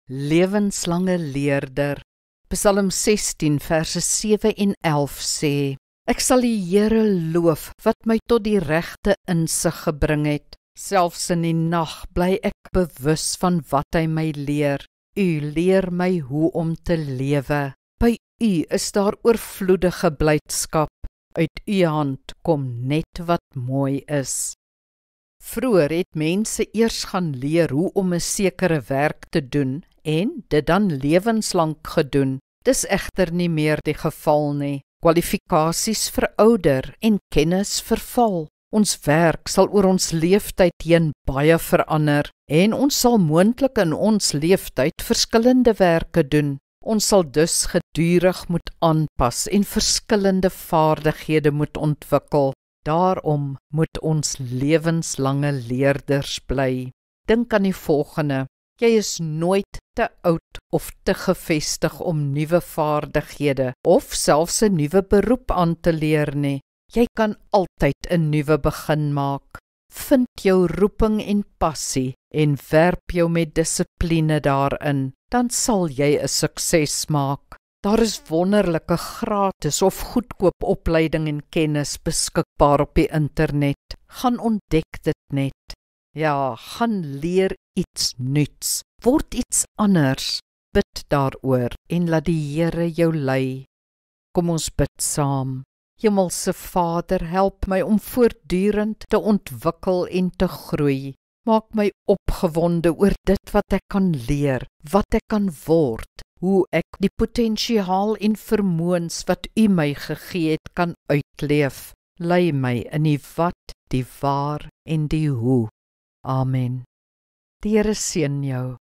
lewenslange leerder. Psalm 16 verse 7 en 11 sê, Ek sal die Here loof wat my tot die regte insig gebring het. Selfs in die nag bly ek bewus van wat hy my leer. U leer my hoe om te lewe. By u is daar oorvloedige blydskap. Uit u hand kom net wat mooi is. Vroeger het mense eers gaan leer hoe om 'n sekere werk te doen en dit dan lewenslank gedoen. Dis egter nie meer die geval nie. Kwalifikasies verouder en kennis verval. Ons werk sal oor ons leeftyd heen baie verander en ons sal moontlik in ons leeftyd verskillende werke doen. Ons sal dus gedurig moet aanpas en verskillende vaardighede moet ontwikkel. Daarom moet ons lewenslange leerders bly. Dink aan die volgende. Jy is nooit te oud of te gevestig om nuwe vaardighede of selfs 'n nuwe beroep aan te leer nie. Jy kan altyd 'n nuwe begin maak. Vind jou roeping en passie en werp jou met dissipline daarin, dan sal jy 'n sukses maak. Daar is wonderlike gratis of goedkoop opleiding en kennis beskikbaar op die internet. Gaan ontdek dit net. Ja, gaan leer iets nuuts. Word iets anders. Bid daaroor en laat die Here jou lei. Kom ons bid saam. Hemelse Vader, help my om voortdurend te ontwikkel en te groei. Maak my opgewonde oor dit wat ek kan leer, wat ek kan word, hoe ek die potensiaal en vermoëns wat U my gegee het kan uitleef. Lei my in die wat, die waar en die hoe. Amen. Die Here seën jou.